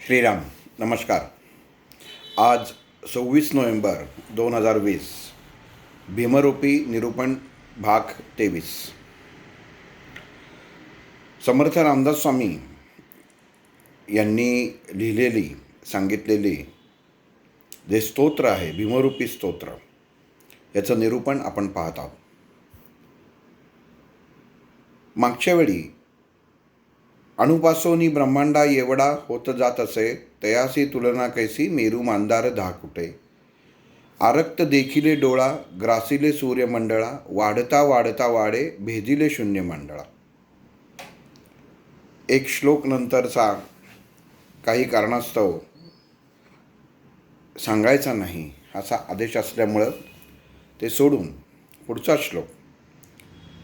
श्रीराम नमस्कार. आज 26 नोव्हेंबर 2020 भीमरूपी निरूपण भाग 23. समर्थ रामदास स्वामी यांनी लिहिलेली सांगितलेली जे स्तोत्र आहे भीमरूपी स्तोत्र याचं निरूपण आपण पाहत आहोत. मागच्या वेळी अणुपासोनी ब्रह्मांडा एवढा होत जात असे, तयासी तुलना कैसी मेरू मांदार दहा कुठे. आरक्त देखिले डोळा, ग्रासिले सूर्यमंडळा, वाढता वाढता वाढे भेदिले शून्य मंडळा. एक श्लोक नंतरचा काही कारणास्तव सांगायचा नाही असा आदेश असल्यामुळं ते सोडून पुढचा श्लोक.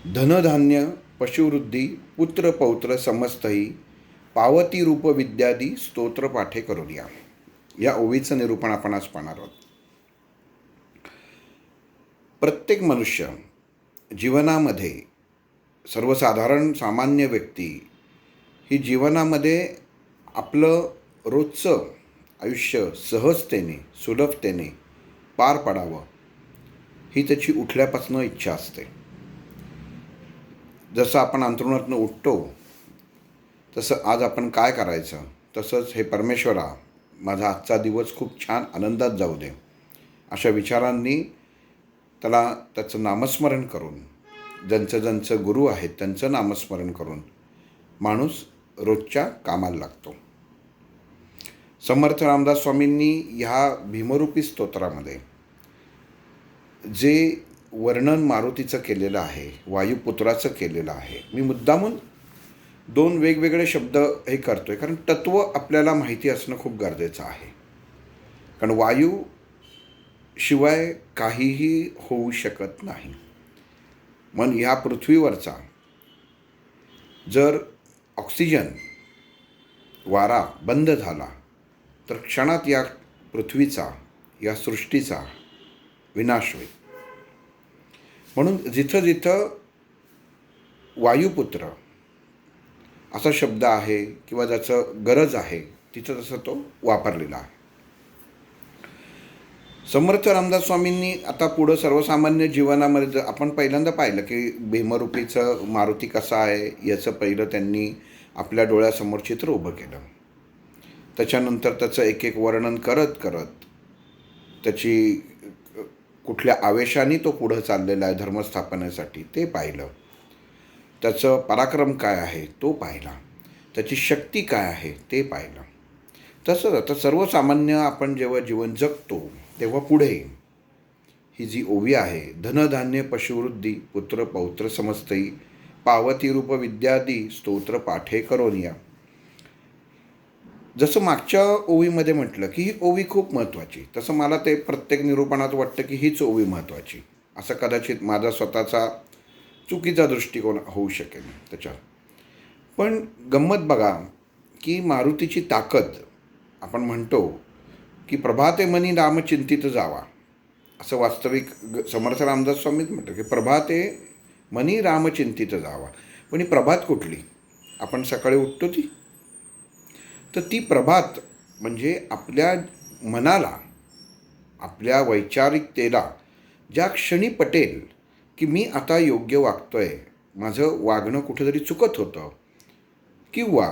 धनधान्य पशुवृद्धी पुत्र पौत्र समस्तही पावती रूप विद्यादी स्तोत्र पाठे करूया. या ओवीचं निरूपण आपण आज पाहणार आहोत. प्रत्येक मनुष्य जीवनामध्ये सर्वसाधारण सामान्य व्यक्ती ही जीवनामध्ये आपलं रोजचं आयुष्य सहजतेने सुलभतेने पार पाडावं ही त्याची उठल्यापासून इच्छा असते. जसं आपण अंथरुणातून उठतो तसं आज आपण काय करायचं, तसंच हे परमेश्वरा माझा आजचा दिवस खूप छान आनंदात जाऊ दे अशा विचारांनी त्याचं नामस्मरण करून ज्यांचं गुरु आहेत त्यांचं नामस्मरण करून माणूस रोजच्या कामाला लागतो. समर्थ रामदास स्वामींनी ह्या भीमरूपी स्तोत्रामध्ये जे वर्णन मारुतीचं केलेलं आहे, वायुपुत्राचं केलेलं आहे. मी मुद्दामून दोन वेगवेगळे शब्द हे करतो आहे कारण तत्त्व आपल्याला माहिती असणं खूप गरजेचं आहे. कारण वायू शिवाय काहीही होऊ शकत नाही. मग ह्या पृथ्वीवरचा जर ऑक्सिजन वारा बंद झाला तर क्षणात या पृथ्वीचा या सृष्टीचा विनाश होईल. म्हणून जिथं जिथं वायुपुत्र असा शब्द आहे किंवा ज्याचं गरज आहे तिथं तसं तो वापरलेला आहे. समर्थ रामदास स्वामींनी आता पुढं सर्वसामान्य जीवनामध्ये आपण पहिल्यांदा पाहिलं की भीमरूपीचं मारुती कसा आहे याचं पहिलं त्यांनी आपल्या डोळ्यासमोर चित्र उभं केलं. त्याच्यानंतर त्याचं एक एक वर्णन करत करत त्याची कुठल्या आवेशाने तो पुढं चाललेला आहे धर्मस्थापनेसाठी ते पाहिलं. त्याचं पराक्रम काय आहे तो पाहिला. त्याची शक्ती काय आहे ते पाहिलं. तसंच आता सर्वसामान्य आपण जेव्हा जीवन जगतो तेव्हा पुढे ही जी ओवी आहे, धनधान्य पशुवृद्धी पुत्र पौत्र समस्तही पावती रूप विद्यादी स्तोत्र पाठे करोनिया. जसं मागच्या ओवीमध्ये म्हटलं की ही ओवी खूप महत्त्वाची, तसं मला ते प्रत्येक निरूपणात वाटतं की हीच ओवी महत्त्वाची. असं कदाचित माझा स्वतःचा चुकीचा दृष्टिकोन होऊ शकेल त्याच्यात. पण गंमत बघा की मारुतीची ताकद आपण म्हणतो की प्रभाते मनी राम चिंतित जावा, असं वास्तविक समर्थ रामदास स्वामीच म्हणतो की प्रभाते मनी राम चिंतित जावा. पण ही प्रभात कुठली? आपण सकाळी उठतो ती, तर ती प्रभात म्हणजे आपल्या मनाला आपल्या वैचारिकतेला ज्या क्षणी पटेल की मी आता योग्य वागतोय, माझं वागणं कुठेतरी चुकत होतं किंवा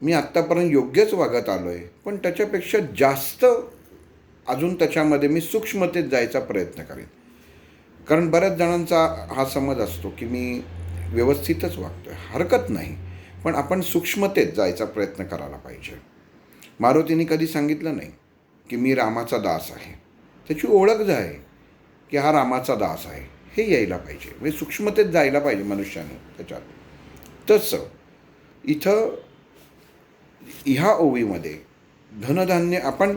मी आत्तापर्यंत योग्यच वागत आलो आहे पण त्याच्यापेक्षा जास्त अजून त्याच्यामध्ये मी सूक्ष्मतेत जायचा प्रयत्न करेन. कारण बऱ्याच जणांचा हा समज असतो की मी व्यवस्थितच वागतो आहे, हरकत नाही, पण आपण सूक्ष्मतेत जायचा प्रयत्न करायला पाहिजे. मारुतीने कधी सांगितलं नाही की मी रामाचा दास आहे. त्याची ओळख जी आहे की हा रामाचा दास आहे हे यायला पाहिजे, म्हणजे सूक्ष्मतेत जायला पाहिजे मनुष्याने त्याच्यात. तसं इथं ह्या ओवीमध्ये धनधान्य आपण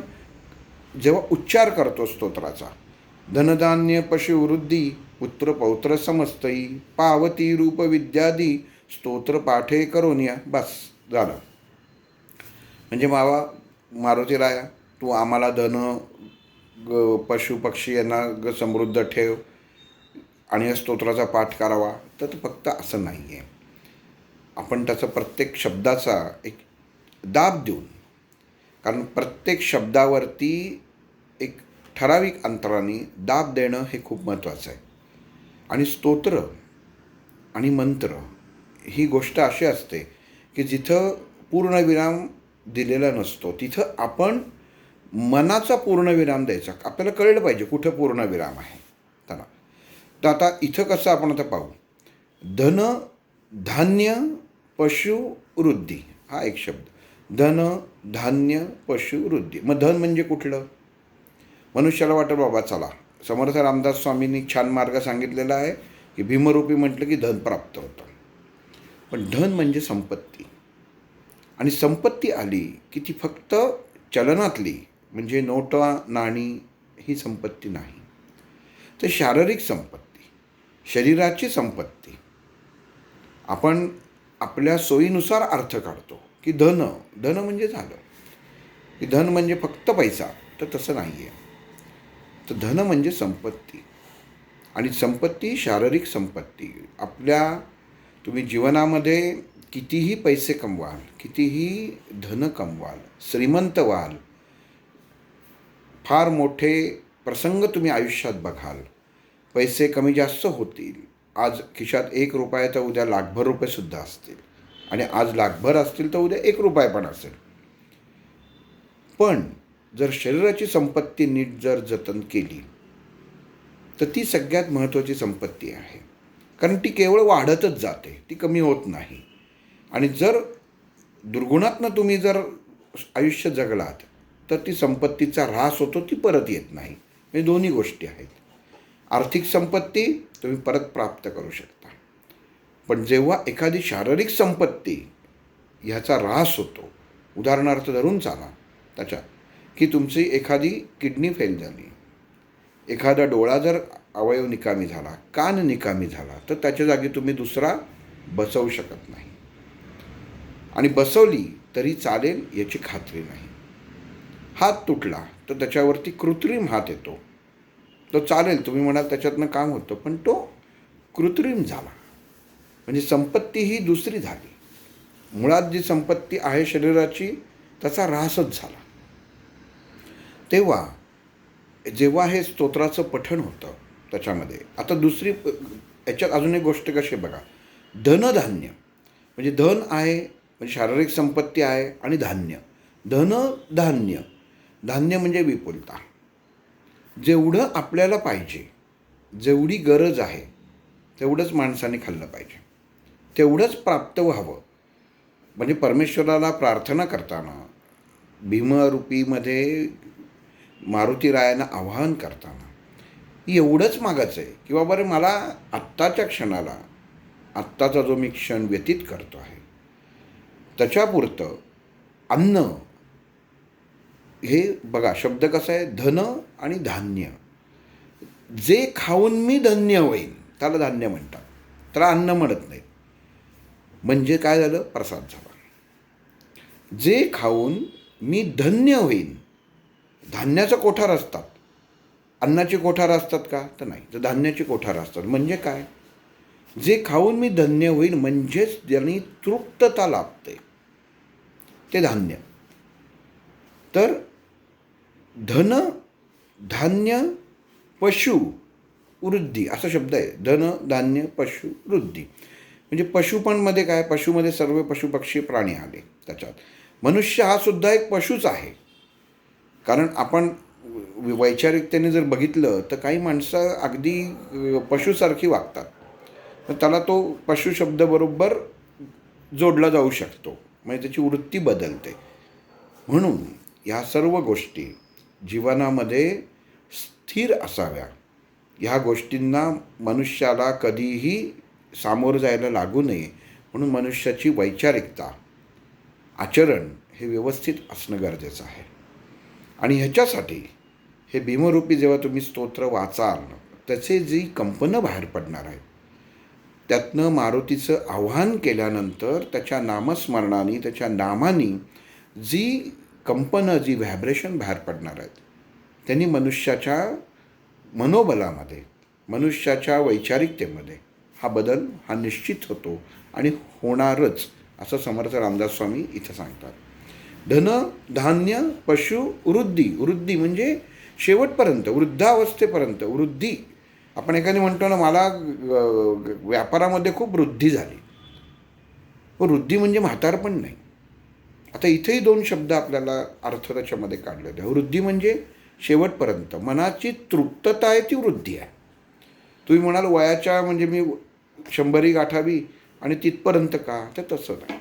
जेव्हा उच्चार करतो स्तोत्राचा, धनधान्य पशुवृद्धी पुत्र पौत्र समस्तही पावती रूप विद्यादी स्तोत्र पाठे करोनिया, बस झालं. म्हणजे मारुती राया तू आम्हाला धन पशु पक्षी यांना समृद्ध ठेव आणि या स्तोत्राचा पाठ करावा. तर फक्त असं नाही आहे. आपण त्याचा प्रत्येक शब्दाचा एक दाब देऊन कारण प्रत्येक शब्दावरती एक ठराविक अंतराने दाब देणं हे खूप महत्त्वाचं आहे. आणि स्तोत्र आणि मंत्र ही गोष्ट अशी असते की जिथं पूर्णविराम दिलेला नसतो तिथं आपण मनाचा पूर्णविराम द्यायचा. आपल्याला कळलं पाहिजे कुठं पूर्णविराम आहे त्याला. तर आता इथं कसं आपण आता पाहू. धन, धान्य, पशु, वृद्धी हा एक शब्द. धन, धान्य, पशु, वृद्धी. मग धन म्हणजे कुठलं? मनुष्याला वाटतं बाबा चला, समर्थ रामदास स्वामींनी छान मार्ग सांगितलेला आहे की भीमरूपी म्हटलं की धन प्राप्त होतं. पण धन म्हणजे संपत्ती. आणि संपत्ती आली की ती फक्त चलनातली म्हणजे नोटा नाणी ही संपत्ती नाही. तर शारीरिक संपत्ती, शरीराची संपत्ती आपण आपल्या सोयीनुसार अर्थ काढतो की धन म्हणजे झालं की धन म्हणजे फक्त पैसा. तर तसं नाही आहे. तर धन म्हणजे संपत्ती. आणि संपत्ती शारीरिक संपत्ती. तुम्ही जीवनामध्ये कितीही पैसे कमवाल, कितीही धन कमवाल, श्रीमंत व्हाल, फार मोठे प्रसंग तुम्ही आयुष्यात बघाल, पैसे कमी जास्त होतील. आज खिशात 1 रुपया तर उद्या लाखभर रुपयेसुद्धा असतील. आणि आज लाखभर असतील तर उद्या 1 रुपया पण असेल. पण जर शरीराची संपत्ती नीट जर जतन केली तर ती सगळ्यात महत्त्वाची संपत्ती आहे. कारण ती केवळ वाढतच जाते, ती कमी होत नाही. आणि जर दुर्गुणातनं तुम्ही जर आयुष्य जगलात तर ती संपत्तीचा ऱ्हास होतो, ती परत येत नाही. म्हणजे दोन्ही गोष्टी आहेत. आर्थिक संपत्ती तुम्ही परत प्राप्त करू शकता. पण जेव्हा एखादी शारीरिक संपत्ती ह्याचा ऱ्हास होतो, उदाहरणार्थ धरून चाला त्याच्यात की तुमची एखादी किडनी फेल झाली, एखादा डोळा जर अवयव निकामी झाला, कान निकामी झाला, तर त्याच्या जागी तुम्ही दुसरा बसवू शकत नाही. आणि बसवली तरी चालेल याची खात्री नाही. हात तुटला तर त्याच्यावरती कृत्रिम हात येतो, तो चालेल, तुम्ही म्हणाल त्याच्यातनं काम होतं, पण तो कृत्रिम झाला. म्हणजे संपत्ती ही दुसरी झाली. मुळात जी संपत्ती आहे शरीराची त्याचा ऱ्हासच झाला. तेव्हा जेव्हा हे स्तोत्राचं पठण होतं त्याच्यामध्ये आता दुसरी याच्यात अजून एक गोष्ट कशी बघा. धनधान्य म्हणजे धन आहे म्हणजे शारीरिक संपत्ती आहे आणि धान्य. धनधान्य, धान्य म्हणजे विपुलता. जेवढं आपल्याला पाहिजे, जेवढी गरज आहे तेवढंच माणसाने खाल्लं पाहिजे, तेवढंच प्राप्त व्हावं. म्हणजे परमेश्वराला प्रार्थना करताना भीमरूपीमध्ये मारुतीरायांना आवाहन करताना एवढंच मागायचं आहे की बाबा रे मला आत्ताच्या क्षणाला, आत्ताचा जो मी क्षण व्यतीत करतो आहे त्याच्यापुरतं अन्न. हे बघा शब्द कसा आहे, धन आणि धान्य. जे खाऊन मी धन्य होईन त्याला धान्य म्हणतात, त्याला अन्न म्हणत नाहीत. म्हणजे काय झालं, प्रसाद झाला. जे खाऊन मी धन्य होईन. धान्याचं कोठार असतात, अन्नाचे कोठार असतात का, तर नाही. तर धान्याचे कोठार असतात. म्हणजे काय, जे खाऊन मी धन्य होईन म्हणजेच ज्यांनी तृप्तता लाभते ते धान्य. तर धन, धान्य, पशु, वृद्धी असा शब्द आहे. धन, धान्य, पशु, वृद्धी. म्हणजे पशुपणमध्ये काय, पशुमध्ये सर्व पशुपक्षी प्राणी आले त्याच्यात. मनुष्य हा सुद्धा एक पशुच आहे. कारण आपण वैचारिकतेने जर बघितलं तर काही माणसं अगदी पशुसारखी वागतात, तर त्याला तो पशु शब्द बरोबर जोडला जाऊ शकतो. म्हणजे त्याची वृत्ती बदलते. म्हणून ह्या सर्व गोष्टी जीवनामध्ये स्थिर असाव्या. ह्या गोष्टींना मनुष्याला कधीही सामोरं जायला लागू नये. म्हणून मनुष्याची वैचारिकता, आचरण हे व्यवस्थित असणं गरजेचं आहे. आणि ह्याच्यासाठी हे भीमरूपी जेव्हा तुम्ही स्तोत्र वाचाल त्याचे जी कंपनं बाहेर पडणार आहेत, त्यातनं मारुतीचं आव्हान केल्यानंतर त्याच्या नामस्मरणाने, त्याच्या नामाने जी कंपनं, जी व्हायब्रेशन बाहेर पडणार आहेत, त्यांनी मनुष्याच्या मनोबलामध्ये, मनुष्याच्या वैचारिकतेमध्ये हा बदल हा निश्चित होतो आणि होणारच, असं समर्थ रामदास स्वामी इथं सांगतात. धन धान्य पशु वृद्धी. वृद्धी म्हणजे शेवटपर्यंत, वृद्धावस्थेपर्यंत वृद्धी. आपण एखादी म्हणतो ना, मला व्यापारामध्ये खूप वृद्धी झाली. वृद्धी म्हणजे म्हातारपण नाही. आता इथेही दोन शब्द आपल्याला अर्थ त्याच्यामध्ये काढलेले आहे. वृद्धी म्हणजे शेवटपर्यंत मनाची तृप्तता आहे, ती वृद्धी आहे. तुम्ही म्हणाल वयाच्या म्हणजे मी 100 गाठावी आणि तिथपर्यंत का, तर तसं नाही.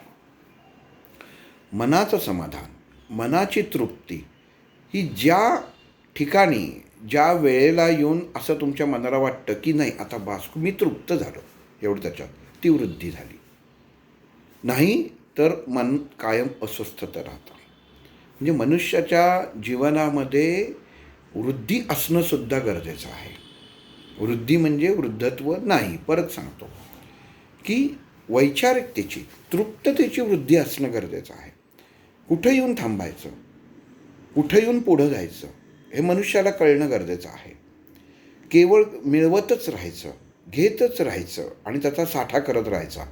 मनाचं समाधान, मनाची तृप्ती ही ज्या ठिकाणी ज्या वेळेला येऊन असं तुमच्या मनाला वाटतं की नाही आता बास, मी तृप्त झालो एवढं, त्याच्यात ती वृद्धी झाली. नाही तर मन कायम अस्वस्थता राहतं. म्हणजे मनुष्याच्या जीवनामध्ये वृद्धी असणंसुद्धा गरजेचं आहे. वृद्धी म्हणजे वृद्धत्व नाही. परत सांगतो की वैचारिकतेची, तृप्ततेची वृद्धी असणं गरजेचं आहे. कुठं येऊन थांबायचं, कुठं येऊन पुढं जायचं, हे मनुष्याला कळणं गरजेचं आहे. केवळ मिळवतच राहायचं, घेतच राहायचं आणि त्याचा साठा करत राहायचा.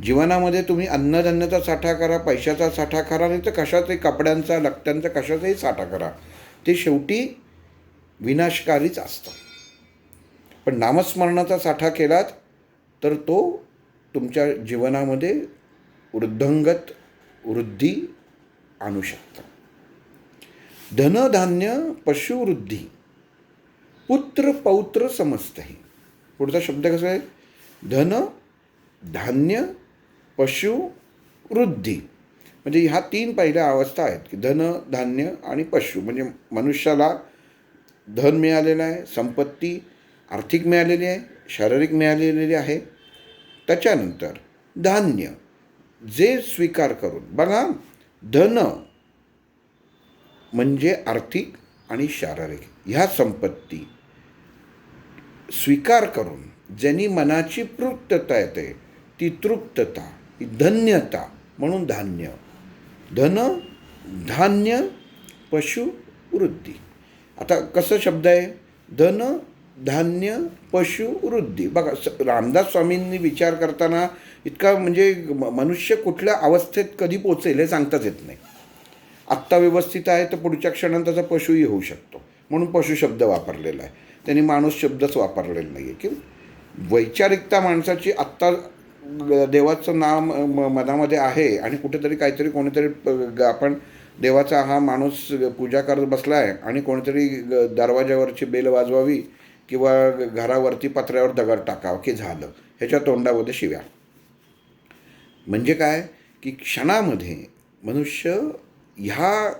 जीवनामध्ये तुम्ही अन्नधान्याचा साठा करा, पैशाचा साठा करा, नाही तर कशाचाही कपड्यांचा, लत्त्यांचा, कशाचाही साठा करा, ते शेवटी विनाशकारीच असतं. पण नामस्मरणाचा साठा केलात तर तो तुमच्या जीवनामध्ये वृद्धंगत वृद्धी आणू शकतं. धनधान्य पशुवृद्धी पुत्र पौत्र समजतही. पुढचा शब्द कसा आहे? धन धान्य पशु वृद्धी. म्हणजे ह्या 3 पहिल्या अवस्था आहेत की धन धान्य आणि पशु. म्हणजे मनुष्याला धन मिळालेलं आहे, संपत्ती आर्थिक मिळालेली आहे, शारीरिक मिळालेली आहे. त्याच्यानंतर धान्य जे स्वीकार करून, बघा धन म्हणजे आर्थिक आणि शारीरिक ह्या संपत्ती स्वीकार करून ज्यांनी मनाची तृप्तता येते, ती तृप्तता, ही धन्यता, म्हणून धान्य. धन धान्य पशु वृद्धी. आता कसं शब्द आहे? धन धान्य पशु वृद्धी. बघा रामदास स्वामींनी विचार करताना इतका म्हणजे मनुष्य कुठल्या अवस्थेत कधी पोचेल हे सांगताच येत नाही. आत्ता व्यवस्थित आहे तर पुढच्या क्षणात त्याचा पशुही होऊ शकतो, म्हणून पशु शब्द वापरलेला आहे. त्यांनी माणूस शब्दच वापरलेला नाही आहे. की वैचारिकता माणसाची आत्ता देवाचं नाम मनामध्ये आहे आणि कुठेतरी काहीतरी कोणीतरी आपण देवाचा हा माणूस पूजा करत बसला आहे आणि कोणीतरी दरवाजावरची बेल वाजवावी किंवा घरावरती पत्र्यावर दगड टाकावं की झालं, ह्याच्या तोंडामध्ये शिव्या. म्हणजे काय की क्षणामध्ये मनुष्य ह्या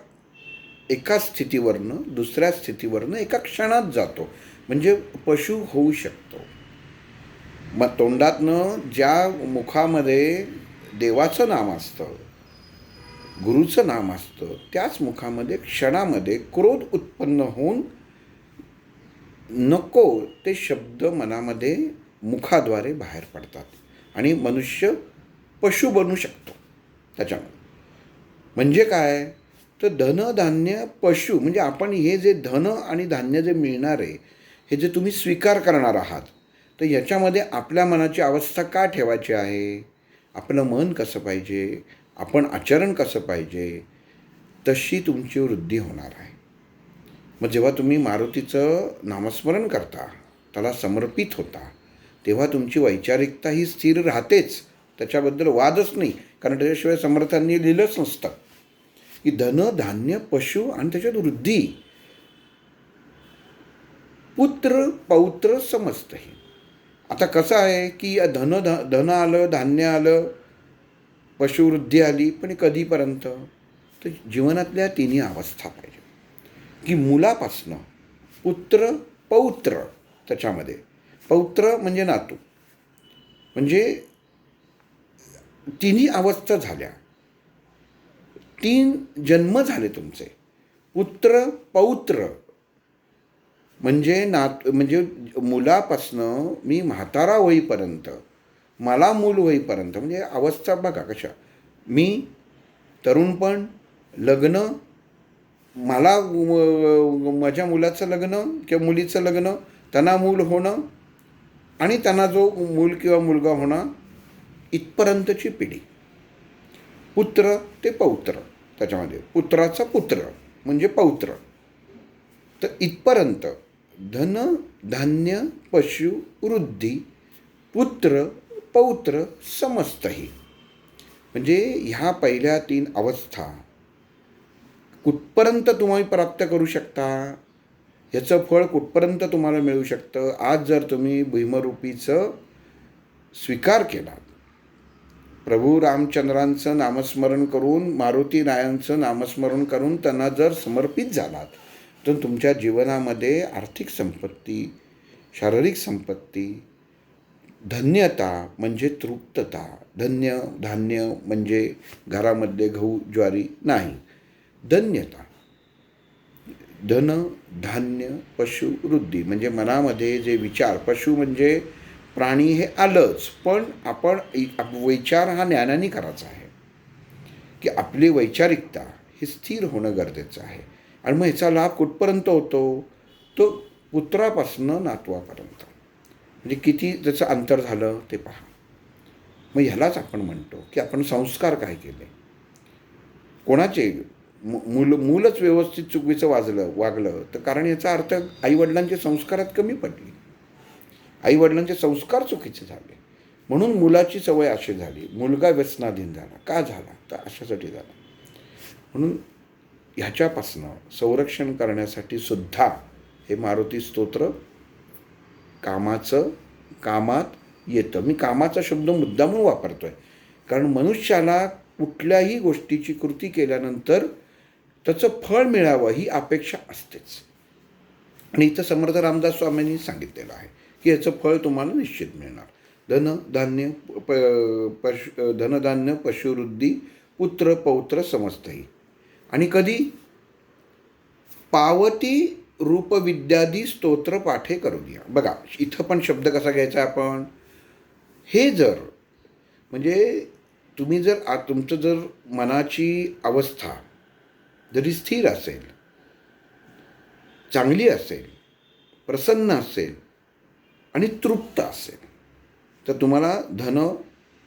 एका स्थितीवरनं दुसऱ्या स्थितीवरनं एका क्षणात जातो. म्हणजे पशु होऊ शकतो. मग तोंडातनं ज्या मुखामध्ये देवाचं नाम असतं, गुरुचं नाम असतं, त्याच मुखामध्ये क्षणामध्ये क्रोध उत्पन्न होऊन नको ते शब्द मनामध्ये मुखाद्वारे बाहेर पडतात आणि मनुष्य पशु बनू शकतो त्याच्यामध्ये. म्हणजे काय तर धनधान्य पशु म्हणजे आपण हे जे धन आणि धान्य जे मिळणार आहे, हे जे तुम्ही स्वीकार करणार आहात, तर याच्यामध्ये आपल्या मनाची अवस्था का ठेवायची आहे, आपलं मन कसं पाहिजे, आपण आचरण कसं पाहिजे, तशी तुमची वृद्धी होणार आहे. मग जेव्हा तुम्ही मारुतीचं नामस्मरण करता, त्याला समर्पित होता, तेव्हा तुमची वैचारिकता ही स्थिर राहतेच, त्याच्याबद्दल वादच नाही. कारण त्याच्याशिवाय समर्थांनी लिहिलंच नसतं की धन धान्य पशु आणि त्याच्यात वृद्धी. पुत्र पौत्र समजतही. आता कसं आहे की धन आलं, धान्य आलं, पशुवृद्धी आली, पण कधीपर्यंत? तर जीवनातल्या 3 अवस्था पाहिजे की मुलापासनं पुत्र पौत्र, त्याच्यामध्ये पौत्र म्हणजे नातू, म्हणजे 3 अवस्था झाल्या, 3 जन्म झाले तुमचे. पुत्र पौत्र म्हणजे म्हणजे मुलापासनं मी म्हातारा होईपर्यंत, मला मूल होईपर्यंत, म्हणजे अवस्था बघा कशा. मी तरुणपण, लग्न, मला माझ्या मुलाचं लग्न किंवा मुलीचं लग्न, त्यांना मूल होणं आणि त्यांना जो मूल किंवा मुलगा होणं, इथपर्यंतची पिढी. पुत्र ते पौत्र. त्याच्यामध्ये पुत्राचा पुत्र म्हणजे पौत्र. तर इथपर्यंत धन धान्य पशु वृद्धी पुत्र पौत्र समस्तही, म्हणजे ह्या पहिल्या 3 अवस्था कुठपर्यंत तुम्ही प्राप्त करू शकता, ह्याचं फळ कुठपर्यंत तुम्हाला मिळू शकतं. आज जर तुम्ही भीमरूपीचं स्वीकार केला, प्रभू रामचंद्रांचं नामस्मरण करून मारुती रायांचं नामस्मरण करून त्यांना जर समर्पित झालात, तर तुमच्या जीवनामध्ये आर्थिक संपत्ती, शारीरिक संपत्ती, धन्यता म्हणजे तृप्तता, धन्य धान्य म्हणजे घरामध्ये गहू ज्वारी नाही, धन्यता, धन धान्य पशु वृद्धी म्हणजे मनामध्ये जे विचार, पशु म्हणजे प्राणी हे आलंच, पण आपण विचार हा ज्ञानाने करायचा आहे की आपली वैचारिकता ही स्थिर होणं गरजेचं आहे. आणि मग ह्याचा लाभ कुठपर्यंत होतो, तो पुत्रापासून नातवापर्यंत, म्हणजे किती त्याचं अंतर झालं ते पहा. मग ह्यालाच आपण म्हणतो की आपण संस्कार काय केले, कोणाचे मूलच व्यवस्थित चुकीचं वागलं तर कारण याचा अर्थ आईवडिलांचे संस्कारात कमी पडली, आईवडिलांचे संस्कार चुकीचे झाले, म्हणून मुलाची सवय अशी झाली, मुलगा व्यसनाधीन झाला. का झाला, तर अशासाठी झाला. म्हणून ह्याच्यापासनं संरक्षण करण्यासाठी सुद्धा हे मारुती स्तोत्र कामात येतं. मी कामाचा शब्द मुद्दामून वापरतो आहे, कारण मनुष्याला कुठल्याही गोष्टीची कृती केल्यानंतर त्याचं फळ मिळावं ही अपेक्षा असतेच. आणि इथं समर्थ रामदास स्वामींनी सांगितलेलं आहे की याचं फळ तुम्हाला निश्चित मिळणार. धनधान्य पशुवृद्धी पुत्र पौत्र समस्तही. आणि कधी, पावती रूपविद्यादी स्तोत्र पाठे करू द्या. बघा इथं पण शब्द कसा घ्यायचा आपण, हे जर म्हणजे तुम्ही जर तुमचं जर मनाची अवस्था जरी स्थिर असेल, चांगली असेल, प्रसन्न असेल आणि तृप्त असेल, तर तुम्हाला धन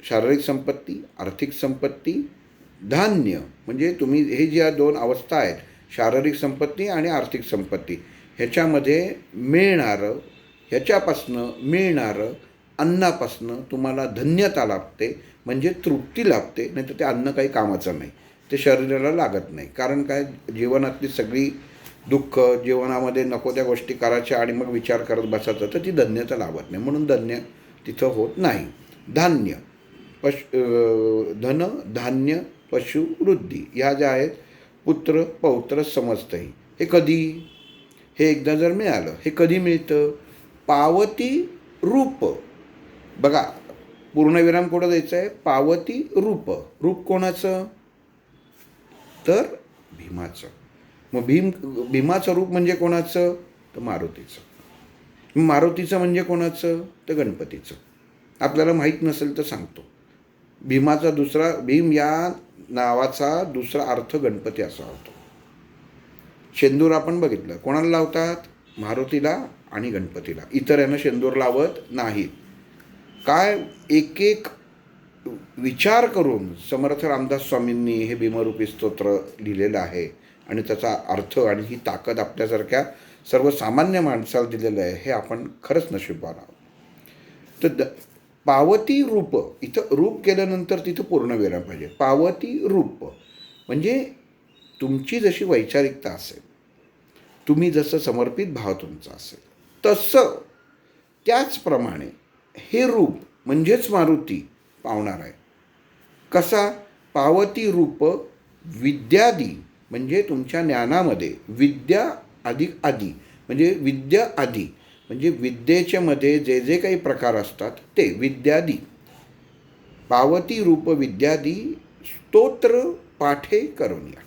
शारीरिक संपत्ती, आर्थिक संपत्ती, धान्य म्हणजे तुम्ही हे ज्या 2 अवस्था आहेत, शारीरिक संपत्ती आणि आर्थिक संपत्ती, ह्याच्यामध्ये मिळणारं, ह्याच्यापासनं मिळणारं अन्नापासनं तुम्हाला धन्यता लाभते, म्हणजे तृप्ती लाभते. नाही तर ते अन्न काही कामाचं नाही, ते शरीराला लागत नाही. कारण काय, जीवनातली सगळी दुःख, जीवनामध्ये नको त्या गोष्टी करायच्या आणि मग विचार करत बसायचं, तर ती धन्यता लाभत नाही, म्हणून धन्य तिथं होत नाही. धान्य धन धान्य पशु वृद्धी ह्या ज्या आहेत, पुत्र पौत्र समजतही, हे कधी, हे एकदा जर मिळालं, हे कधी मिळतं, पावती रूप. बघा पूर्णविराम कुठं द्यायचं आहे, पावती रूप. रूप कोणाचं, तर भीमाचं. मग भीमाचं रूप म्हणजे कोणाचं, तर मारुतीचं. मारुतीचं म्हणजे कोणाचं, तर गणपतीचं. आपल्याला माहीत नसेल तर सांगतो, भीमाचा दुसरा, भीम या नावाचा दुसरा अर्थ गणपती असा होतो. शेंदूर आपण बघितलं कोणाला लावतात, मारुतीला आणि गणपतीला, इतर यांना शेंदूर लावत नाहीत. काय एक एक विचार करून समर्थ रामदास स्वामींनी हे भीमरूपी स्तोत्र लिहिलेलं आहे, आणि त्याचा अर्थ आणि ही ताकद आपल्यासारख्या सर्वसामान्य माणसाला दिलेलं आहे, हे आपण खरंच नशीबवान आहोत. तर पावती रूप, इथं रूप केल्यानंतर तिथं पूर्णविराम पाहिजे. पावती रूप म्हणजे तुमची जशी वैचारिकता असेल, तुम्ही जसं समर्पित भाव तुमचा असेल, तसं त्याचप्रमाणे हे रूप म्हणजेच मारुती पावणार आहे. कसा, पावती रूप विद्यादी म्हणजे तुमच्या ज्ञानामध्ये, विद्या अधिक आदी म्हणजे विद्या आदी म्हणजे विद्येच्या मध्ये जे जे काही प्रकार असतात ते विद्यादी. पावती रूप विद्यादी स्तोत्र पाठे करून या,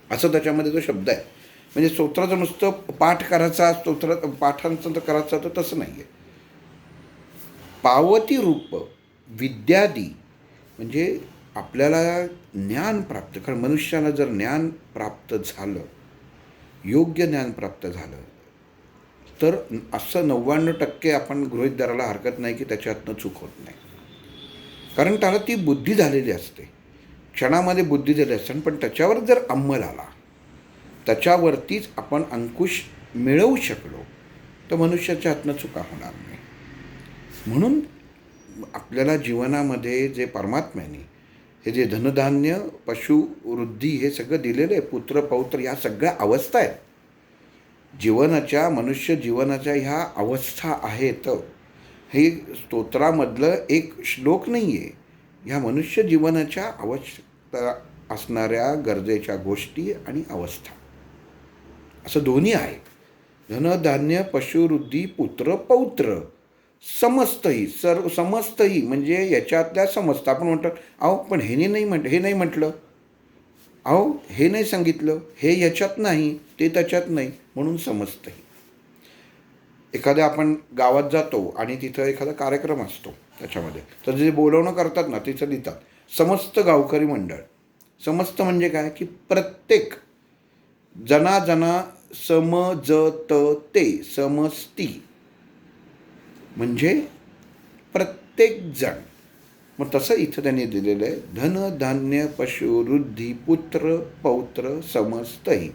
असं त्याच्यामध्ये तो शब्द आहे. म्हणजे स्तोत्राचं नुसतं पाठ करायचा, स्तोत्र पाठांचं तर करायचं, तर तसं नाही आहे. पावती रूप विद्यादी म्हणजे आपल्याला ज्ञान प्राप्त, कारण मनुष्याला जर ज्ञान प्राप्त झालं, योग्य ज्ञान प्राप्त झालं, तर असं 99% आपण गृहीत धरायला हरकत नाही की त्याच्यातनं चूक होत नाही, कारण त्याला ती बुद्धी झालेली असते. क्षणामध्ये बुद्धी दिली असताना, पण त्याच्यावर जर अंमल आला, त्याच्यावरतीच आपण अंकुश मिळवू शकलो, तर मनुष्याच्या हातनं चुका होणार नाही. म्हणून आपल्याला जीवनामध्ये जे परमात्म्याने हे जे धनधान्य पशु वृद्धी हे सगळं दिलेलं आहे, पुत्र पौत्र या सगळ्या अवस्था आहेत जीवनाच्या, मनुष्य जीवनाच्या ह्या अवस्था आहेत. हे स्तोत्रामधलं एक श्लोक नाही आहे, ह्या मनुष्य जीवनाच्या आवश्यकता असणाऱ्या गरजेच्या गोष्टी आणि अवस्था असं दोन्ही आहे. धनधान्य पशुवृद्धी पुत्र पौत्र समस्तही, सर्व समस्तही म्हणजे याच्यातल्या समस्त. आपण म्हणतो अहो पण हे नाही म्हटलं, अहो हे नाही सांगितलं, हे याच्यात नाही ते त्याच्यात नाही, म्हणून समस्तही. एखाद्या आपण गावात जातो आणि तिथं एखादा कार्यक्रम असतो, त्याच्यामध्ये तर जे बोलवणं करतात ना तिथं लिहितात समस्त गावकरी मंडळ. समस्त म्हणजे काय की प्रत्येक जना समजते, समस्ती म्हणजे प्रत्येक जण. मग तसं इथं त्यांनी दिलेलं आहे, धन धान्य पशु वृद्धी पुत्र पौत्र समस्तही,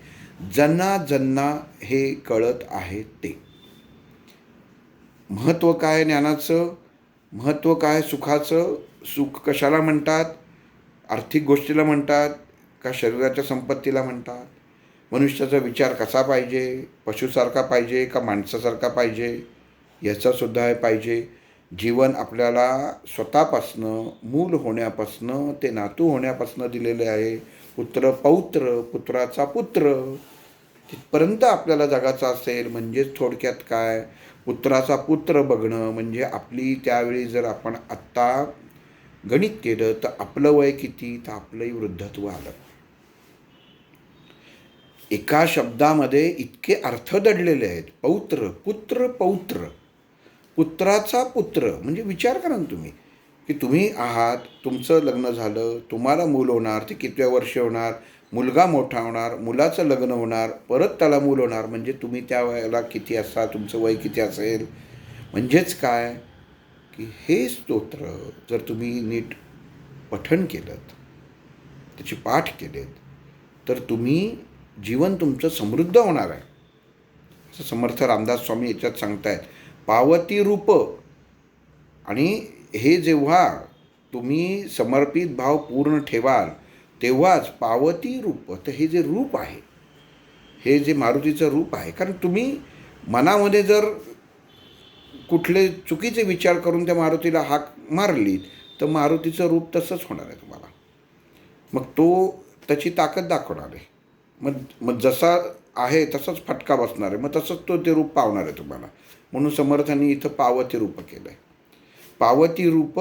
ज्यांना हे कळत आहे ते. महत्त्व काय ज्ञानाचं, महत्त्व काय सुखाचं, सुख कशाला म्हणतात, आर्थिक गोष्टीला म्हणतात का शरीराच्या संपत्तीला म्हणतात, मनुष्याचा विचार कसा पाहिजे, पशुसारखा पाहिजे का माणसासारखा पाहिजे, याचासुद्धा हे पाहिजे. जीवन आपल्याला स्वतःपासनं, मूल होण्यापासनं ते नातू होण्यापासनं दिलेले आहे. पुत्र पौत्र, पुत्राचा पुत्र तिथपर्यंत आपल्याला जगाचं असेल. म्हणजेच थोडक्यात काय, पुत्राचा पुत्र बघणं म्हणजे आपली त्यावेळी जर आपण आत्ता गणित केलं तर आपलं वय किती, तर आपलंही वृद्धत्व आलं. एका शब्दामध्ये इतके अर्थ दडलेले आहेत. पौत्र, पुत्र पौत्र, पुत्राचा पुत्र म्हणजे विचार करा ना तुम्ही की तुम्ही आहात, तुमचं लग्न झालं, तुम्हाला मूल होणार, ते कितव्या वर्ष होणार, मुलगा मोठा होणार, मुलाचं लग्न होणार, परत त्याला मूल होणार, म्हणजे तुम्ही त्या वयाला किती असा, तुमचं वय किती असेल. म्हणजेच काय की हे स्तोत्र जर तुम्ही नीट पठण केलं, त्याचे पाठ केलेत, तर तुम्ही जीवन तुमचं समृद्ध होणार आहे. असं समर्थ रामदास स्वामी याच्यात सांगतायत. पावती रूप, आणि हे जेव्हा तुम्ही समर्पित भाव पूर्ण ठेवाल तेव्हाच पावती रूप. तर हे जे रूप आहे, हे जे मारुतीचं रूप आहे, कारण तुम्ही मनामध्ये जर कुठले चुकीचे विचार करून त्या मारुतीला हाक मारलीत तर मारुतीचं रूप तसंच होणार आहे तुम्हाला. मग तो त्याची ताकद दाखवणार आहे. मग जसा आहे तसंच फटका बसणार आहे, मग तसंच तो ते रूप पावणार आहे तुम्हाला. म्हणून समर्थांनी इथं पावती रूप केलं आहे. पावती रूप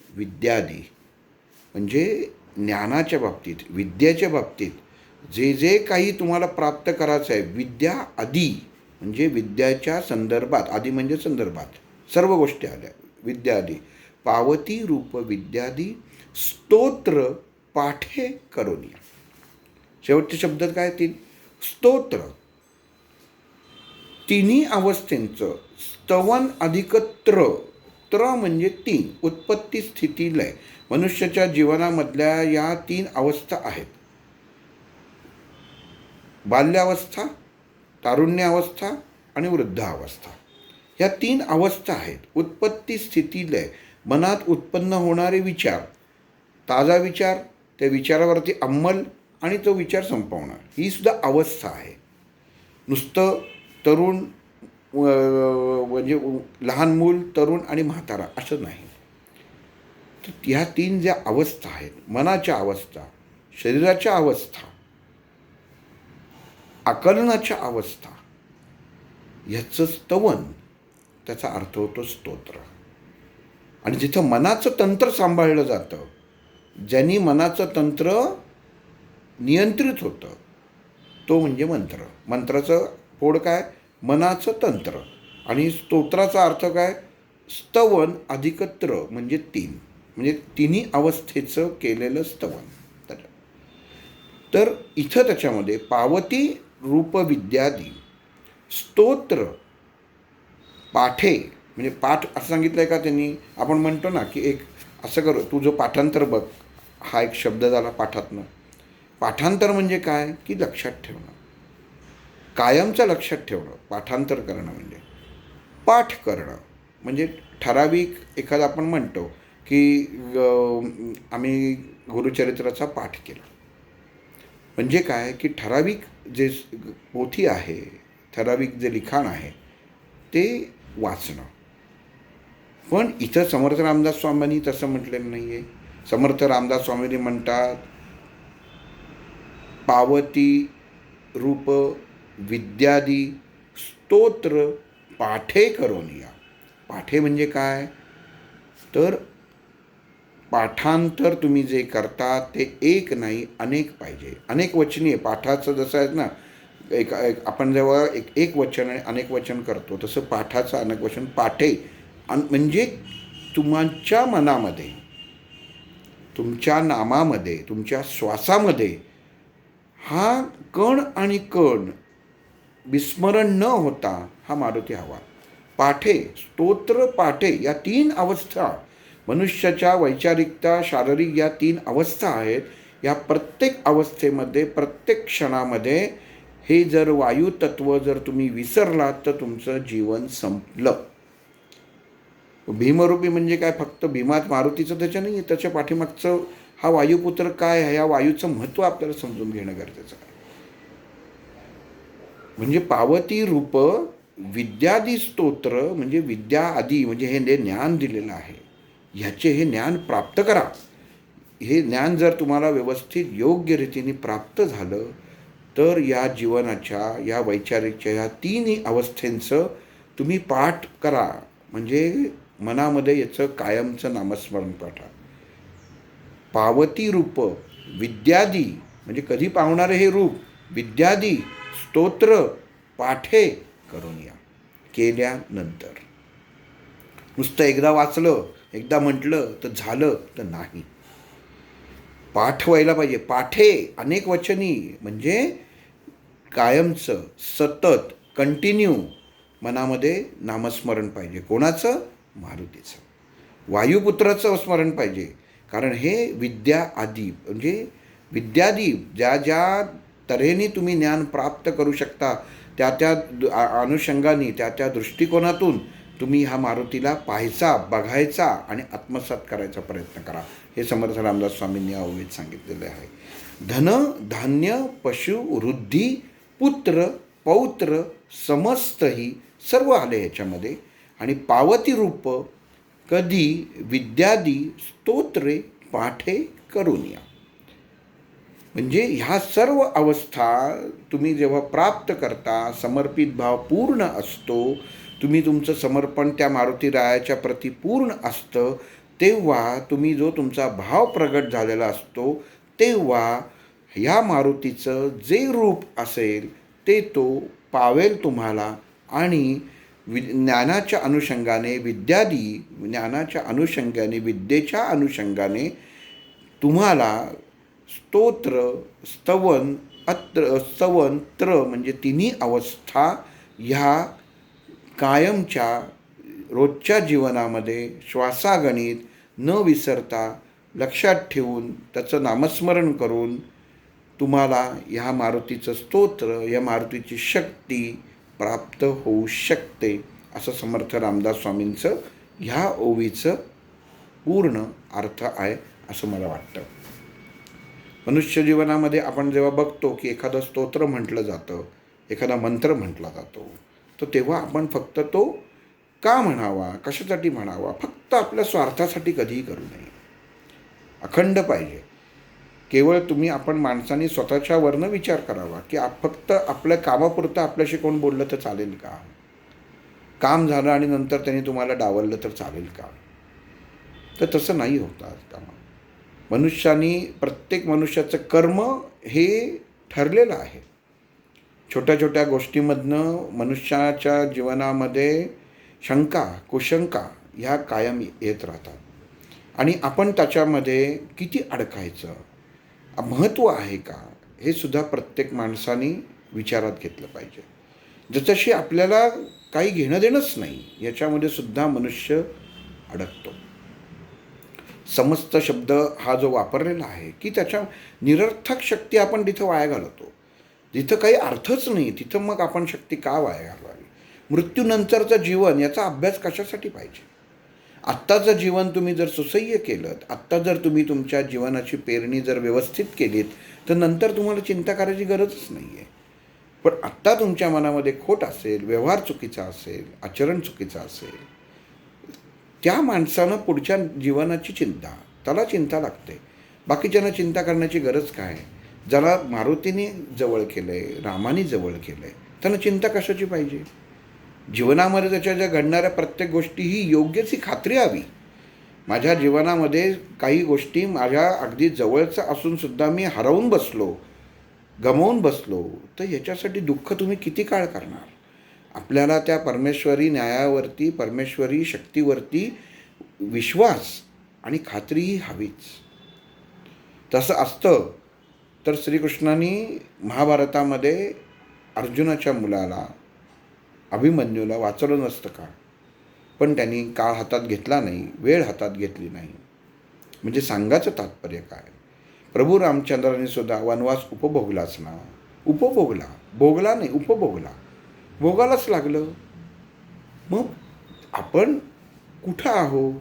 विद्यादी म्हणजे ज्ञानाच्या बाबतीत, विद्याच्या बाबतीत जे जे काही तुम्हाला प्राप्त करायचं आहे, विद्या आदी म्हणजे विद्याच्या संदर्भात, आदी म्हणजे संदर्भात सर्व गोष्टी आल्या, विद्या आदी. पावती रूप विद्यादी स्तोत्र पाठे करोनी. शेवटचे शब्द काय, तीन स्तोत्र, तिन्ही अवस्थेंचं स्तवन अधिक त्र, त्र म्हणजे तीन, उत्पत्ती स्थिती लय. मनुष्याच्या जीवनामधल्या या तीन अवस्था आहेत. बाल्यावस्था, तारुण्यावस्था आणि वृद्धावस्था. ह्या तीन अवस्था आहेत. उत्पत्ती स्थिती लय, मनात उत्पन्न होणारे विचार, ताजा विचार, त्या विचारावरती अंमल आणि तो विचार संपवणार, ही सुद्धा अवस्था आहे. नुसतं तरुण म्हणजे लहान मूल, तरुण आणि म्हातारा असं नाही. तर ह्या तीन ज्या अवस्था आहेत, मनाच्या अवस्था, शरीराच्या अवस्था, आकलनाच्या अवस्था, ह्याचं स्तवन, त्याचा अर्थ होतो स्तोत्र. आणि जिथं मनाचं तंत्र सांभाळलं जातं, ज्यांनी मनाचं तंत्र नियंत्रित होतं, तो म्हणजे मंत्र. मंत्राचं फोड काय, मनाचं तंत्र. आणि स्तोत्राचा अर्थ काय, स्तवन अधिकत्र म्हणजे तीन, म्हणजे तिन्ही अवस्थेचं केलेलं स्तवन. तर इथं त्याच्यामध्ये पावती रूप विद्यादी स्तोत्र पाठे म्हणजे पाठ असं सांगितलं आहे का त्यांनी. आपण म्हणतो ना की एक असं कर, तुझं पाठांतर बघ, हा एक शब्द झाला पाठातनं. पाठांतर म्हणजे काय की लक्षात ठेवणं, कायमचं लक्षात ठेवणं. पाठांतर करणं म्हणजे पाठ करणं, म्हणजे ठराविक एखादा आपण म्हणतो की आम्ही गुरुचरित्राचा पाठ केला. म्हणजे काय की ठराविक जे पोथी आहे, ठराविक जे लिखाण आहे ते वाचणं. पण इथं समर्थ रामदास स्वामींनी तसं म्हटलेलं नाही आहे. समर्थ रामदास स्वामींनी म्हणतात, पावती रूप विद्यादी स्तोत्र पाठे करोनिया. पाठे म्हणजे काय तर पाठांतर तुम्ही जे करता ते एक नाही अनेक पाहिजे. अनेक वचनी आहे पाठाचं. जसं आहे ना, आपण जेव्हा एक वचन आणि अनेक वचन करतो तसं पाठाचं अनेक वचन पाठे. म्हणजे तुमच्या मनामध्ये, तुमच्या नामामध्ये, तुमच्या श्वासामध्ये हा कण आणि कण विस्मरण न होता हा मारुती हवा. पाठे, स्तोत्र पाठे, या 3 अवस्था मनुष्याच्या वैचारिकता, शारीरिक या 3 अवस्था आहेत. या प्रत्येक अवस्थेमध्ये, प्रत्येक क्षणामध्ये हे जर वायुतत्व जर तुम्ही विसरलात तर तुमचं जीवन संपलं. भीमरूपी म्हणजे काय, फक्त भीमात मारुतीचं त्याच्या नाही आहे, त्याच्या पाठीमागचं हा वायुपुत्र काय आहे, या वायूचं महत्त्व आपल्याला समजून घेणं गरजेचं आहे. म्हणजे पावती रूप विद्यादी स्तोत्र म्हणजे विद्या आदी, म्हणजे हे ज्ञान दिलेलं आहे, ह्याचे हे ज्ञान प्राप्त करा. हे ज्ञान जर तुम्हाला व्यवस्थित योग्य रीतीने प्राप्त झालं तर या जीवनाच्या, या वैचारिकच्या या 3 अवस्थेंचं तुम्ही पाठ करा. म्हणजे मनामध्ये याचं कायमचं नामस्मरण पाठा. पावती रूप विद्यादी म्हणजे कधी पावणारे हे रूप, विद्यादी स्तोत्र पाठे करून या, केल्यानंतर. नुसतं एकदा वाचलं, एकदा म्हटलं तर झालं तर नाही. पाठ व्हायला पाहिजे. पाठे अनेक वचनी म्हणजे कायमचं, सतत, कंटिन्यू मनामध्ये नामस्मरण पाहिजे. कोणाचं? मारुतीचं, वायुपुत्राचं स्मरण पाहिजे. कारण हे विद्या आदी म्हणजे विद्यादी, ज्या ज्या तऱ्हेने तुम्ही ज्ञान प्राप्त करू शकता त्या त्या अनुषंगाने, त्या त्या दृष्टिकोनातून तुम्ही हा मारुतीला पाहायचा, बघायचा आणि आत्मसात करायचा प्रयत्न करा. हे समर्थ रामदास स्वामींनी ओवीत सांगितलेले आहे. धन धान्य पशु वृद्धी पुत्र पौत्र समस्तही सर्व आले ह्याच्यामध्ये. आणि पावती रूप कधी विद्यादी स्तोत्रे पाठे करून या. म्हणजे ह्या सर्व अवस्था तुम्ही जेव्हा प्राप्त करता, समर्पित भाव पूर्ण असतो, तुम्ही तुमचं समर्पण त्या मारुती रायाच्या प्रती पूर्ण असतं, तेव्हा तुम्ही जो तुमचा भाव प्रगट झालेला असतो तेव्हा ह्या मारुतीचं जे रूप असेल ते तो पावेल तुम्हाला. आणि ज्ञानाच्या अनुषंगाने, विद्यादी ज्ञानाच्या अनुषंगाने, विद्येच्या अनुषंगाने तुम्हाला स्तोत्र, स्तवन, स्तवंत्र म्हणजे 3 अवस्था ह्या कायमच्या रोजच्या जीवनामध्ये श्वासागणित न विसरता लक्षात ठेवून त्याचं नामस्मरण करून तुम्हाला ह्या मारुतीचं स्तोत्र, या मारुतीची शक्ती प्राप्त होऊ शकते. असं समर्थ रामदास स्वामींचं ह्या ओवीचं पूर्ण अर्थ आहे असं मला वाटतं. मनुष्य जीवनामध्ये आपण जेव्हा बघतो की एखादं स्तोत्र म्हटलं जातं, एखादा मंत्र म्हटला जातो, तर तेव्हा आपण फक्त तो का म्हणावा, कशासाठी म्हणावा, फक्त आपल्या स्वार्थासाठी कधीही करू नये. अखंड पाहिजे. केवळ तुम्ही आपण माणसांनी स्वतःच्या वरनं विचार करावा की फक्त आपल्या कामापुरतं आपल्याशी कोण बोललं तर चालेल का, काम झालं आणि नंतर त्यांनी तुम्हाला डावललं तर चालेल का. तर तसं नाही होतं कामा. मनुष्यानी, प्रत्येक मनुष्याचं कर्म हे ठरलेलं आहे. छोट्या छोट्या गोष्टीमधनं मनुष्याच्या जीवनामध्ये शंका, कुशंका ह्या कायम येत राहतात. आणि आपण त्याच्यामध्ये किती अडकायचं, महत्त्व आहे का, हे सुद्धा प्रत्येक माणसाने विचारात घेतलं पाहिजे. ज्याच्याशी आपल्याला काही घेणं देणंच नाही याच्यामध्ये सुद्धा मनुष्य अडकतो. समस्त शब्द हा जो वापरलेला आहे की त्याच्या निरर्थक शक्ती आपण तिथं वाया घालवतो. जिथं काही अर्थच नाही तिथं मग आपण शक्ती का वाया घालवावी? मृत्यूनंतरचं जीवन याचा अभ्यास कशासाठी पाहिजे? आत्ताचं जीवन तुम्ही जर सुसह्य केलं, आत्ता जर तुम्ही तुमच्या जीवनाची पेरणी जर व्यवस्थित केलीत, तर नंतर तुम्हाला चिंता करायची गरजच नाही आहे. पण आत्ता तुमच्या मनामध्ये खोट असेल, व्यवहार चुकीचा असेल, आचरण चुकीचं असेल, त्या माणसानं पुढच्या जीवनाची चिंता, त्याला चिंता लागते. बाकीच्यांना चिंता करण्याची गरज काय? ज्याला मारुतीने जवळ केलं आहे, रामाने जवळ केलं आहे, त्यांना चिंता कशाची पाहिजे? जीवनामध्ये त्याच्या ज्या घडणाऱ्या प्रत्येक गोष्टी ही योग्यच ही खात्री हवी. माझ्या जीवनामध्ये काही गोष्टी माझ्या अगदी जवळचं असूनसुद्धा मी हरवून बसलो, गमावून बसलो, तर ह्याच्यासाठी दुःख तुम्ही किती काळ करणार? आपल्याला त्या परमेश्वरी न्यायावरती, परमेश्वरी शक्तीवरती विश्वास आणि खात्रीही हवीच. तसं असतं तर श्रीकृष्णांनी महाभारतामध्ये अर्जुनाच्या मुलाला, अभिमन्यूला वाचवलं नसतं का? पण त्यांनी काळ हातात घेतला नाही, वेळ हातात घेतली नाही. म्हणजे सांगायचं तात्पर्य काय? प्रभू रामचंद्रांनी सुद्धा वनवास उपभोगलाच ना. उपभोगला, भोगला नाही, उपभोगला. भोगायलाच लागलं. मग आपण कुठं आहोत?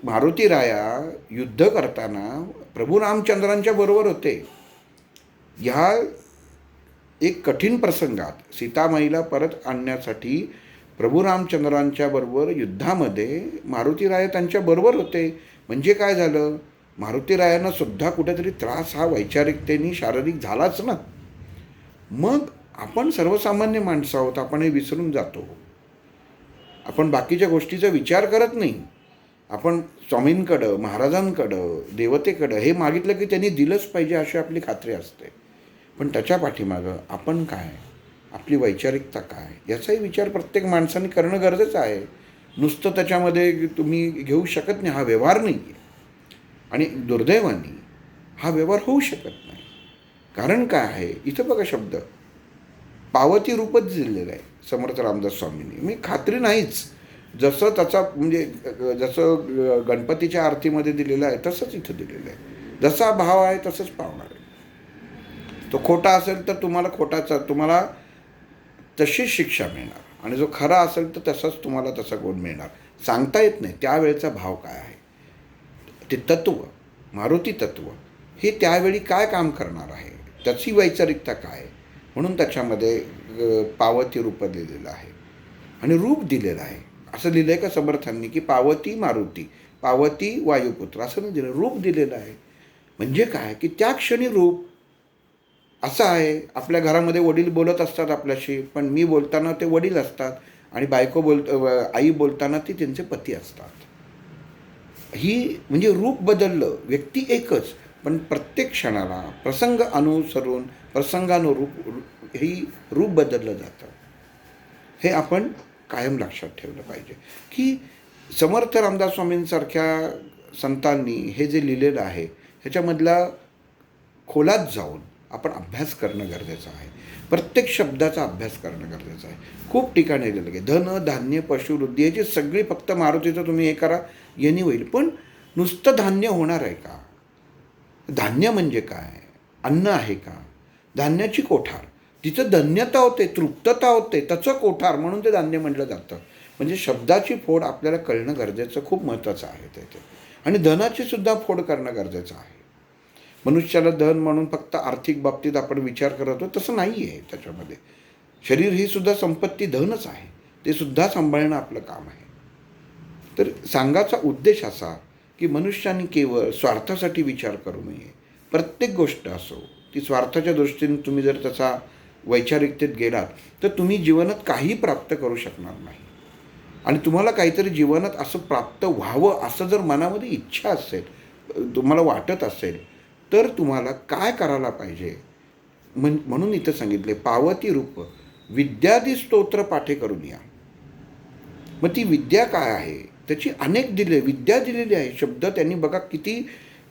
मारुती राया युद्ध करताना प्रभू रामचंद्रांच्या बरोबर होते. ह्या एक कठीण प्रसंगात सीतामाईला परत आणण्यासाठी प्रभू रामचंद्रांच्या बरोबर युद्धामध्ये मारुती राया त्यांच्या बरोबर होते. म्हणजे काय झालं? मारुती रायांना सुद्धा कुठेतरी त्रास हा वैचारिकतेने शारीरिक झालाच ना. मग आपण सर्वसामान्य माणसं आहोत, आपण हे विसरून जातो. आपण बाकीच्या गोष्टीचा विचार करत नाही. आपण स्वामींकडं, महाराजांकडं, देवतेकडं हे मागितलं की त्यांनी दिलंच पाहिजे अशी आपली खात्री असते. पण त्याच्या पाठीमागं आपण काय, आपली वैचारिकता काय, याचाही विचार प्रत्येक माणसाने करणं गरजेचं आहे. नुसतं त्याच्यामध्ये तुम्ही घेऊ शकत नाही, हा व्यवहार नाही आहे. आणि दुर्दैवाने हा व्यवहार होऊ शकत नाही. कारण काय आहे? इथं बघा शब्द पावती रूपच दिलेलं आहे समर्थ रामदास स्वामींनी. मी खात्री नाहीच, जसं त्याचा म्हणजे जसं गणपतीच्या आरतीमध्ये दिलेलं आहे तसंच इथं दिलेलं आहे. जसा भाव आहे तसंच पावणार आहे. तो खोटा असेल तर तुम्हाला तशीच शिक्षा मिळणार, आणि जो खरा असेल तर तसंच तुम्हाला तसा गुण मिळणार. सांगता येत नाही त्यावेळेचा भाव काय आहे. ते तत्त्व, मारुती तत्त्व हे त्यावेळी काय काम करणार आहे, त्याची वैचारिकता काय, म्हणून त्याच्यामध्ये पावती रूप दिलेलं आहे आणि रूप दिलेलं आहे. असं लिहिलं आहे का समर्थांनी की पावती मारुती, पावती वायुपुत्र, असं नाही दिलं, रूप दिलेलं आहे. म्हणजे काय की त्या क्षणी रूप असं आहे. आपल्या घरामध्ये वडील बोलत असतात आपल्याशी, पण मी बोलताना ते वडील असतात, आणि आई बोलताना ती त्यांचे पती असतात. ही म्हणजे रूप बदललं, व्यक्ती एकच, पण प्रत्येक क्षणाला प्रसंग अनुसरून प्रसंगानुरूप ही रूप बदललं जातं. हे आपण कायम लक्षात ठेवलं पाहिजे की समर्थ रामदास स्वामींसारख्या संतांनी हे जे लिहिलेलं आहे ह्याच्यामधला खोलात जाऊन आपण अभ्यास करणं गरजेचं आहे. प्रत्येक शब्दाचा अभ्यास करणं गरजेचं आहे. खूप ठिकाणी लिहिलं की धन, धान्य, पशुवृद्धी याची सगळी फक्त मारुतीचं तुम्ही हे करा यांनी होईल. पण नुसतं धान्य होणार आहे का? धान्य म्हणजे काय? अन्न आहे का? धान्याची कोठार, तिचं धन्यता होते, तृप्तता होते, त्याचं कोठार म्हणून ते धान्य म्हटलं जातं. म्हणजे शब्दाची फोड आपल्याला कळणं गरजेचं, खूप महत्त्वाचं आहे ते. आणि धनाची सुद्धा फोड करणं गरजेचं आहे. मनुष्याला धन म्हणून फक्त आर्थिक बाबतीत आपण विचार करत होतो तसं नाही आहे. त्याच्यामध्ये शरीर ही सुद्धा संपत्ती धनच आहे, ते सुद्धा सांभाळणं आपलं काम आहे. तर सांगायचा उद्देश असा की मनुष्याने केवळ स्वार्थासाठी विचार करू नये. प्रत्येक गोष्ट असो ती स्वार्थाच्या दृष्टीने तुम्ही जर त्याचा वैचारिकतेत गेलात तर तुम्ही जीवनात काही प्राप्त करू शकणार नाही. आणि तुम्हाला काहीतरी जीवनात असं प्राप्त व्हावं असं जर मनामध्ये इच्छा असेल, तुम्हाला वाटत असेल, तर तुम्हाला काय करायला पाहिजे? म्हणून इथं सांगितले पावती रूप विद्यादी स्तोत्र पाठे करून या. मग ती विद्या काय आहे? त्याची अनेक विद्या दिलेली आहे. शब्द त्यांनी बघा किती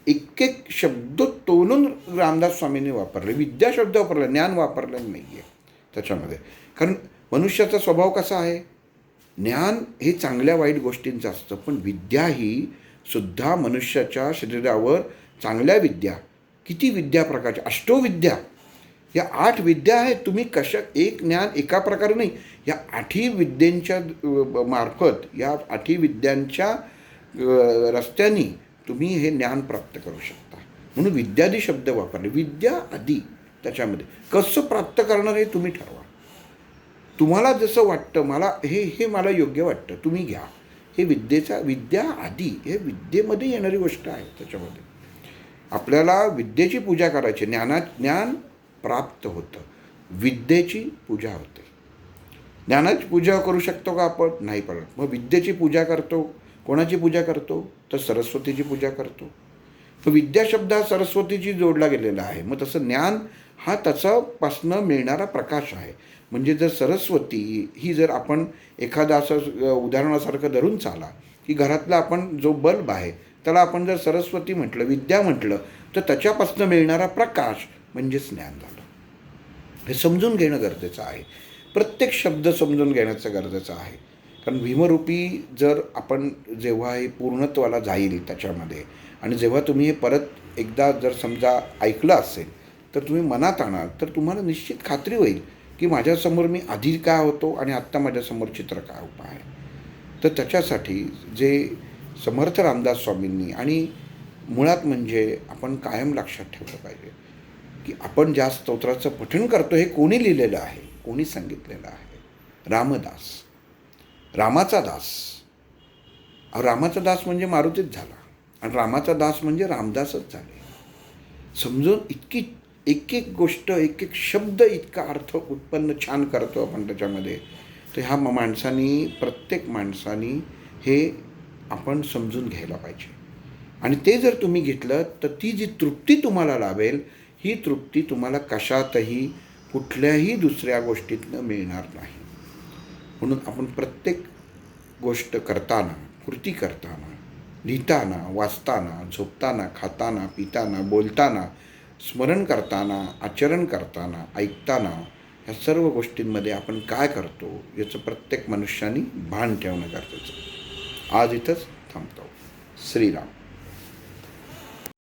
एक शब्द तोलून रामदास स्वामींनी वापरले. विद्या शब्द वापरला, ज्ञान वापरलं नाही आहे त्याच्यामध्ये. कारण मनुष्याचा स्वभाव कसा आहे? ज्ञान हे चांगल्या वाईट गोष्टींचं असतं, पण विद्या ही सुद्धा मनुष्याच्या शरीरावर चांगल्या विद्या, किती विद्या प्रकारच्या, अष्टविद्या, या 8 विद्या आहेत. तुम्ही एक ज्ञान एका प्रकारे नाही, या 8ही विद्यांच्या मार्फत, या 8ही विद्यांच्या रस्त्याने तुम्ही हे ज्ञान प्राप्त करू शकता. म्हणून विद्यादी शब्द वापरले. विद्या आदी, त्याच्यामध्ये कसं प्राप्त करणार हे तुम्ही ठरवा. तुम्हाला जसं वाटतं, मला हे मला योग्य वाटतं, तुम्ही घ्या. हे विद्या आदी, हे विद्येमध्ये येणारी गोष्ट आहे. त्याच्यामध्ये आपल्याला विद्येची पूजा करायची, ज्ञान प्राप्त होतं, विद्येची पूजा होते. ज्ञानाची पूजा करू शकतो का आपण? नाही पडत. मग विद्येची पूजा करतो, कोणाची पूजा करतो? तर सरस्वतीची पूजा करतो. तर विद्या शब्द हा सरस्वतीची जोडला गेलेला आहे. मग तसं ज्ञान हा त्याच्यापासनं मिळणारा प्रकाश आहे. म्हणजे जर सरस्वती ही जर आपण एखादा असं उदाहरणासारखं धरून चाला, की घरातला आपण जो बल्ब आहे त्याला आपण जर सरस्वती म्हटलं, विद्या म्हटलं, तर त्याच्यापासनं मिळणारा प्रकाश म्हणजेच ज्ञान झालं. हे समजून घेणं गरजेचं आहे. प्रत्येक शब्द समजून घेण्याचं गरजेचं आहे. कारण भीमरूपी जर आपण जेव्हा हे पूर्णत्वाला जाईल त्याच्यामध्ये, आणि जेव्हा तुम्ही हे परत एकदा जर समजा ऐकलं असेल तर तुम्ही मनात आणाल, तर तुम्हाला निश्चित खात्री होईल की माझ्यासमोर मी आधी काय होतो आणि आत्ता माझ्यासमोर चित्र काय उभं आहे. तर त्याच्यासाठी जे समर्थ रामदास स्वामींनी, आणि मुळात म्हणजे आपण कायम लक्षात ठेवलं पाहिजे की आपण ज्या स्तोत्राचं पठण करतो हे कोणी लिहिलेलं आहे, कोणी सांगितलेलं आहे? रामदास, रामाचा दास. रामाचा दास म्हणजे मारुतीच झाला, आणि रामाचा दास म्हणजे रामदासच झाले. समजून एक एक गोष्ट, एक एक शब्द इतका अर्थ उत्पन्न छान करतो आपण त्याच्यामध्ये. तर ह्या प्रत्येक माणसानी हे आपण समजून घ्यायला पाहिजे. आणि ते जर तुम्ही घेतलं तर ती जी तृप्ती तुम्हाला लाभेल, ही तृप्ती तुम्हाला कशातही कुठल्याही दुसऱ्या गोष्टीतनं मिळणार नाही. म्हणून आपण प्रत्येक गोष्ट करताना, कृती करताना, लिहिताना, वाचताना, झोपताना, खाताना, पिताना, बोलताना, स्मरण करताना, आचरण करताना, ऐकताना, ह्या सर्व गोष्टींमध्ये आपण काय करतो याचं प्रत्येक मनुष्याने भान ठेवणं गरजेचं. आज इथंच थांबतो. श्रीराम.